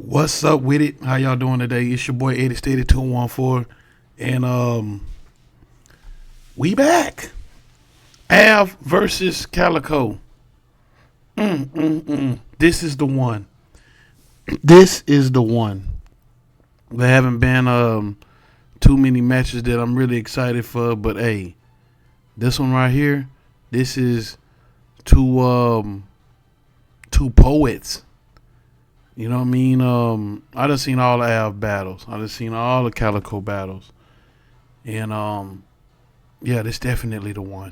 What's up with it? How y'all doing today? It's your boy Eddie Steady 214, and we back. Av versus Calicoe. This is the one. This is the one. There haven't been too many matches that I'm really excited for, but hey, this one right here, this is two poets. You know what I mean? I done seen all the Av battles. I done seen all the Calicoe battles. And yeah, this definitely the one.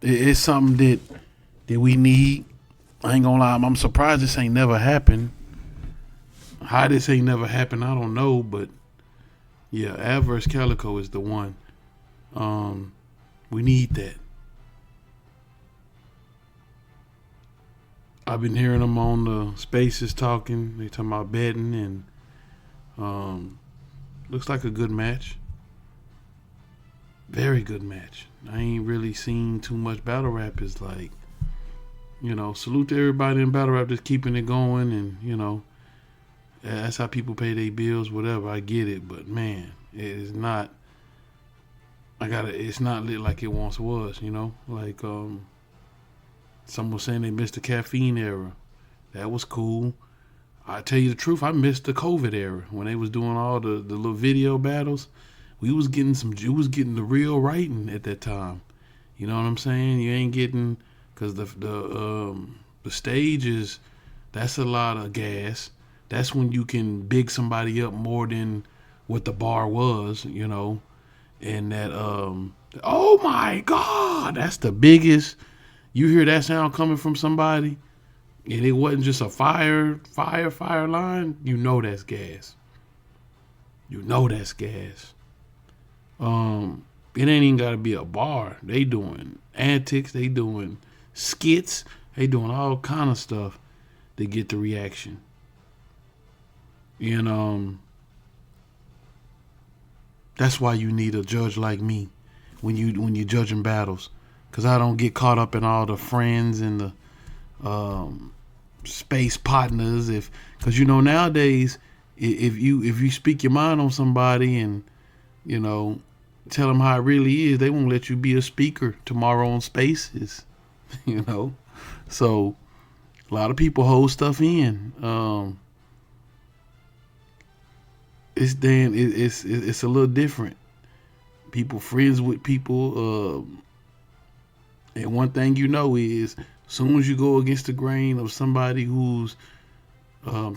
It's something that we need. I ain't gonna lie, I'm surprised this ain't never happened. How this ain't never happened, I don't know, but yeah, Av versus Calicoe is the one. We need that. I've been hearing them on the spaces talking. They talking about betting, and looks like a good match. Very good match. I ain't really seen too much battle rap. Is like, salute to everybody in battle rap that's keeping it going, and that's how people pay their bills. Whatever, I get it, but man, it is not. It's not lit like it once was. Like some was saying they missed the caffeine era. That was cool. I tell you the truth, I missed the COVID era when they was doing all the little video battles. We was getting the real writing at that time. You know what I'm saying? You ain't getting, because the stage is, that's a lot of gas. That's when you can big somebody up more than what the bar was, and that oh my God, that's the biggest. You hear that sound coming from somebody, and it wasn't just a fire line, that's gas. That's gas. It ain't even gotta be a bar. They doing antics, they doing skits, they doing all kind of stuff to get the reaction. And that's why you need a judge like me when you're judging battles. Cause I don't get caught up in all the friends and the space partners. Cause nowadays, if you speak your mind on somebody and tell them how it really is, they won't let you be a speaker tomorrow on Spaces. So a lot of people hold stuff in. It's a little different. People friends with people. And one thing is, as soon as you go against the grain of somebody who's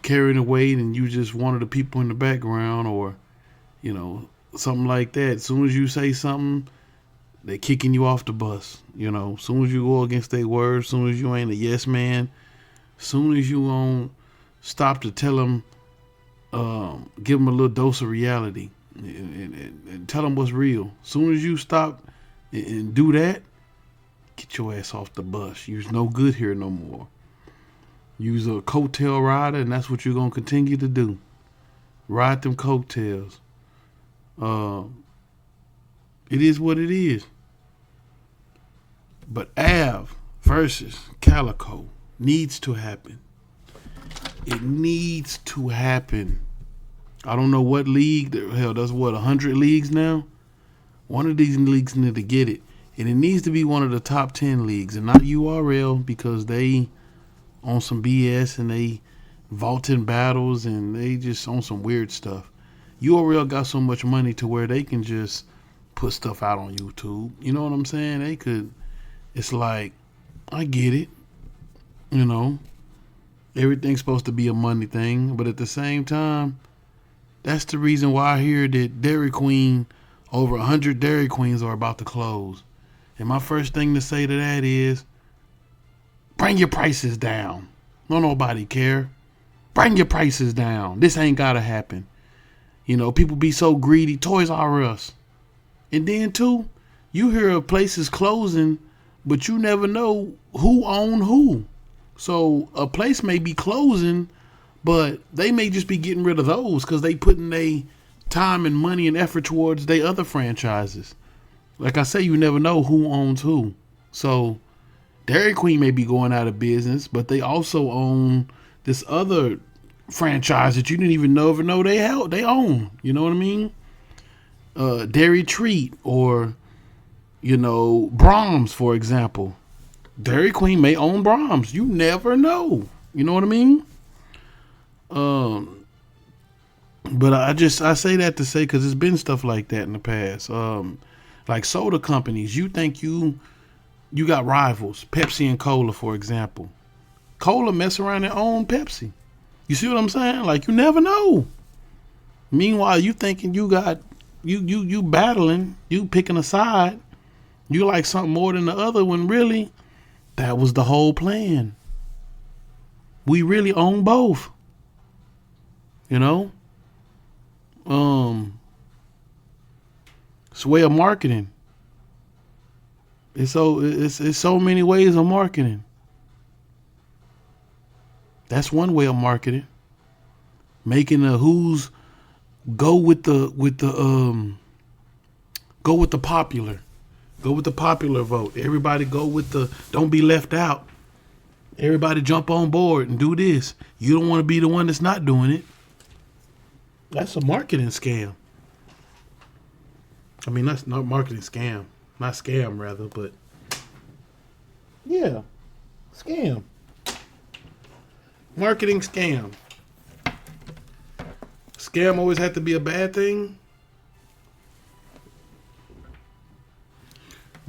carrying the weight and you just one of the people in the background, or, something like that, as soon as you say something, they're kicking you off the bus. As soon as you go against their words, as soon as you ain't a yes man, as soon as you won't stop to tell them, give them a little dose of reality and tell them what's real. As soon as you stop and do that, get your ass off the bus. You's no good here no more. You's a coattail rider, and that's what you're going to continue to do. Ride them coattails. It is what it is. But Av versus Calicoe needs to happen. It needs to happen. I don't know what league. Hell, that's 100 leagues now? One of these leagues need to get it. And it needs to be one of the top 10 leagues and not URL, because they on some BS and they vaulting battles and they just on some weird stuff. URL got so much money to where they can just put stuff out on YouTube. You know what I'm saying? They could. It's like, I get it. Everything's supposed to be a money thing. But at the same time, that's the reason why I hear that Dairy Queen, over 100 Dairy Queens are about to close. And my first thing to say to that is, bring your prices down. Don't nobody care. Bring your prices down. This ain't gotta happen. People be so greedy. Toys R Us. And then too, you hear of places closing, but you never know who own who. So a place may be closing, but they may just be getting rid of those because they putting their time and money and effort towards their other franchises. Like I say, you never know who owns who. So Dairy Queen may be going out of business, but they also own this other franchise that you didn't even know they own. You know what I mean? Dairy Treat or Brahms, for example. Dairy Queen may own Brahms. You never know. You know what I mean? But I say that to say because there's been stuff like that in the past. Like soda companies, you think you got rivals, Pepsi and Cola, for example. Cola mess around and own Pepsi. You see what I'm saying? Like you never know. Meanwhile, you thinking you got you battling, you picking a side. You like something more than the other when really that was the whole plan. We really own both. You know? It's a way of marketing. It's so many ways of marketing. That's one way of marketing. Making the who's go with the popular. Go with the popular vote. Everybody go with don't be left out. Everybody jump on board and do this. You don't want to be the one that's not doing it. That's a marketing scam. I mean, that's not marketing scam. Not scam, rather, but yeah, scam. Marketing scam. Scam always had to be a bad thing?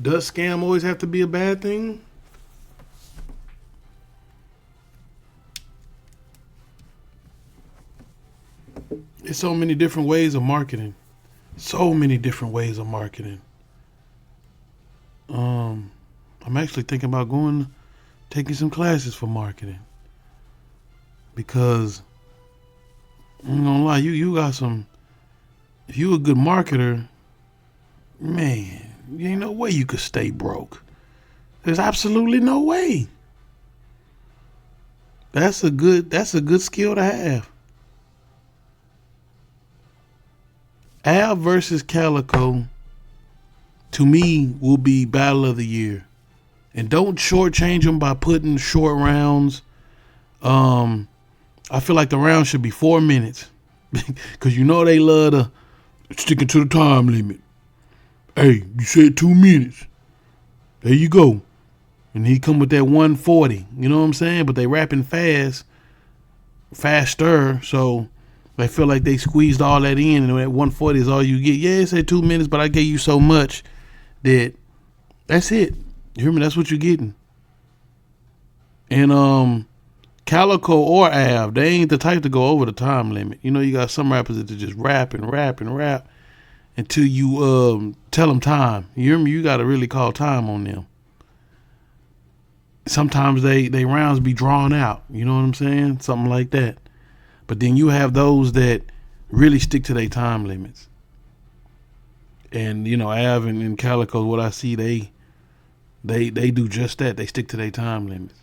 Does scam always have to be a bad thing? There's so many different ways of marketing. So many different ways of marketing. I'm actually thinking about taking some classes for marketing. Because I'm gonna lie, you got some. If you a good marketer, man, there ain't no way you could stay broke. There's absolutely no way. That's a good skill to have. Av versus Calicoe, to me, will be battle of the year. And don't shortchange them by putting short rounds. I feel like the round should be 4 minutes. Because they love to sticking to the time limit. Hey, you said 2 minutes. There you go. And he come with that 140. You know what I'm saying? But they rapping faster. So they feel like they squeezed all that in. And that 140 is all you get. Yeah, it said 2 minutes, but I gave you so much that that's it. You hear me? That's what you're getting. And Calicoe or Av, they ain't the type to go over the time limit. You got some rappers that just rap and rap and rap until you tell them time. You hear me? You got to really call time on them. Sometimes they rounds be drawn out. You know what I'm saying? Something like that. But then you have those that really stick to their time limits. And Av and Calicoe, what I see, they do just that. They stick to their time limits.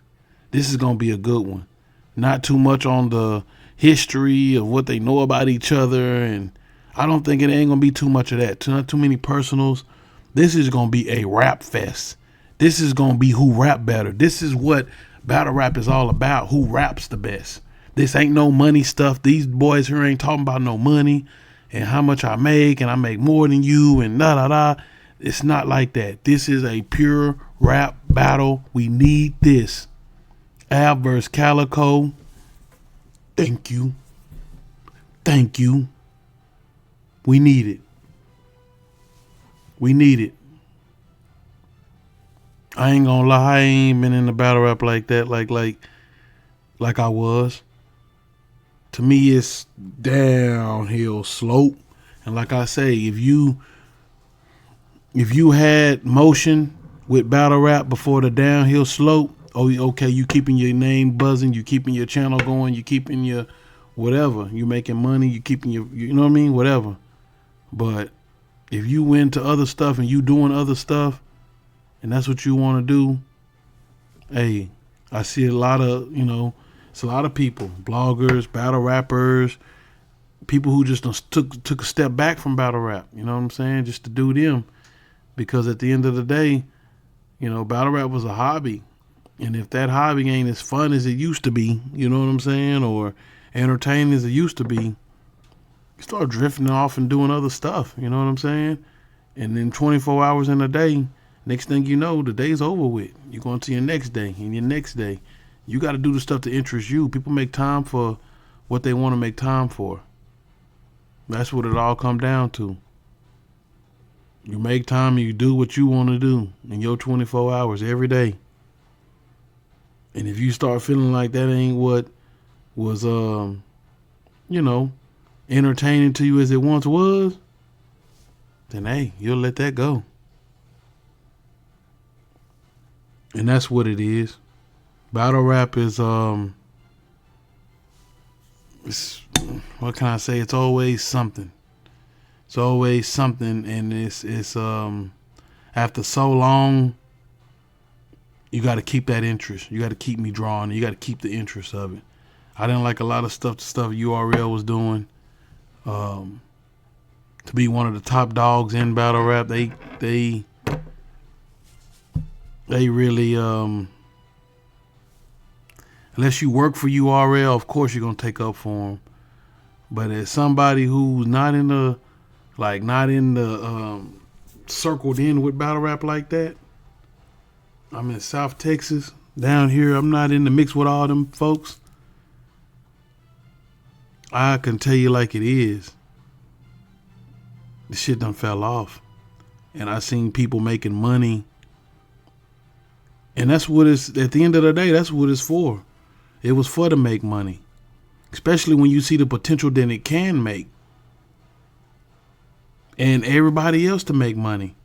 This is gonna be a good one. Not too much on the history of what they know about each other, and I don't think it ain't gonna be too much of that. Not too many personals. This is gonna be a rap fest. This is gonna be who rap better. This is what battle rap is all about. Who raps the best. This ain't no money stuff. These boys here ain't talking about no money and how much I make, and I make more than you, and da da da. It's not like that. This is a pure rap battle. We need this. Av versus Calicoe. Thank you. Thank you. We need it. We need it. I ain't gonna lie, I ain't been in the battle rap like that, like I was. To me, it's downhill slope. And like I say, if you had motion with battle rap before the downhill slope, okay, you keeping your name buzzing, you keeping your channel going, you keeping your whatever, you making money, you keeping your, you know what I mean, whatever. But if you went to other stuff and you doing other stuff, and that's what you want to do, hey, I see a lot of, it's a lot of people, bloggers, battle rappers, people who just took a step back from battle rap, you know what I'm saying, just to do them. Because at the end of the day, battle rap was a hobby. And if that hobby ain't as fun as it used to be, you know what I'm saying, or entertaining as it used to be, you start drifting off and doing other stuff, you know what I'm saying? And then 24 hours in a day, next thing you know, the day's over with. You're going to your next day and your next day. You got to do the stuff that interests you. People make time for what they want to make time for. That's what it all comes down to. You make time and you do what you want to do in your 24 hours every day. And if you start feeling like that ain't what was, entertaining to you as it once was, then hey, you'll let that go. And that's what it is. Battle rap is, it's, what can I say? It's always something. It's always something, and it's after so long, you got to keep that interest. You got to keep me drawn. You got to keep the interest of it. I didn't like a lot of stuff. The stuff URL was doing. To be one of the top dogs in battle rap, they really unless you work for URL, of course you're gonna take up for them. But as somebody who's not in the circled in with battle rap like that, I'm in South Texas. Down here, I'm not in the mix with all them folks. I can tell you like it is. The shit done fell off. And I seen people making money. And that's what it's, at the end of the day, that's what it's for. It was for to make money. Especially when you see the potential that it can make. And everybody else to make money.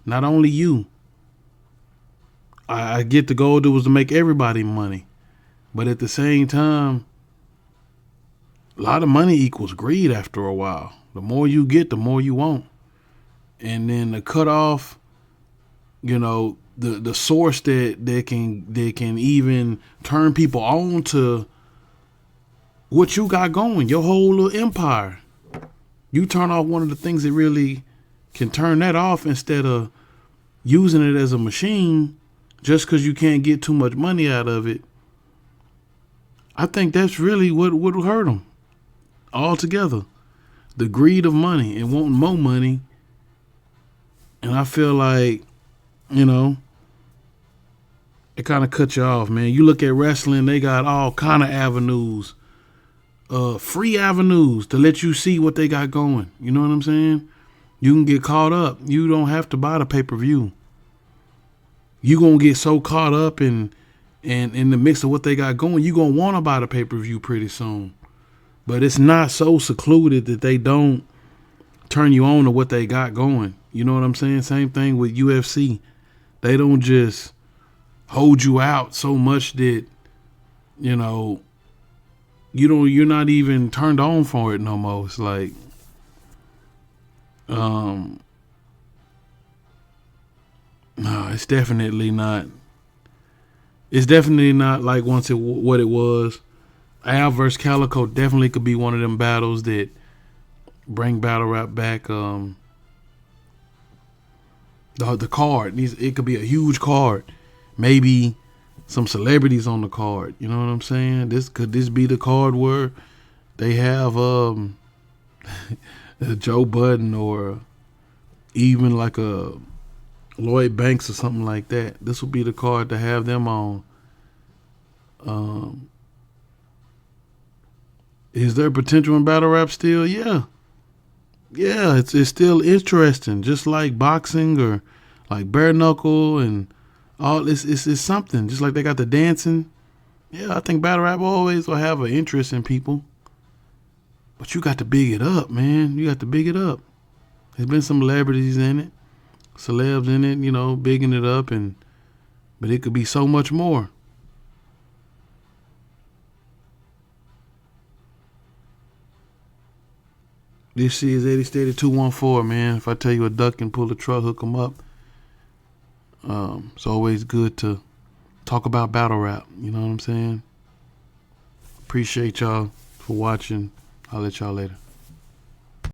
Not only you. I get the goal that was to make everybody money. But at the same time, a lot of money equals greed after a while. The more you get, the more you want. And then the cutoff, the source that can even turn people on to what you got going, your whole little empire. You turn off one of the things that really can turn that off instead of using it as a machine just because you can't get too much money out of it. I think that's really what would hurt them altogether. The greed of money and wanting more money. And I feel like, it kind of cut you off, man. You look at wrestling, they got all kind of avenues, free avenues to let you see what they got going. You know what I'm saying? You can get caught up. You don't have to buy the pay-per-view. You gonna get so caught up in the mix of what they got going, you gonna want to buy the pay-per-view pretty soon. But it's not so secluded that they don't turn you on to what they got going. You know what I'm saying? Same thing with UFC. They don't just hold you out so much that, you're not even turned on for it no more. It's like, no, it's definitely not. It's definitely not like what it was. Al versus Calicoe definitely could be one of them battles that bring battle rap back. The card, it could be a huge card. Maybe some celebrities on the card. You know what I'm saying? Could this be the card where they have Joe Budden or even like a Lloyd Banks or something like that? This would be the card to have them on. Is there potential in battle rap still? Yeah. Yeah, it's still interesting, just like boxing or like bare knuckle and all. It's something, just like they got the dancing. Yeah, I think battle rap always will have an interest in people. But you got to big it up, man. You got to big it up. There's been some celebrities in it, celebs in it, bigging it up, but it could be so much more. This is Eddie Steady 214, man. If I tell you a duck can pull the truck, hook 'em up. It's always good to talk about battle rap. You know what I'm saying? Appreciate y'all for watching. I'll let y'all later.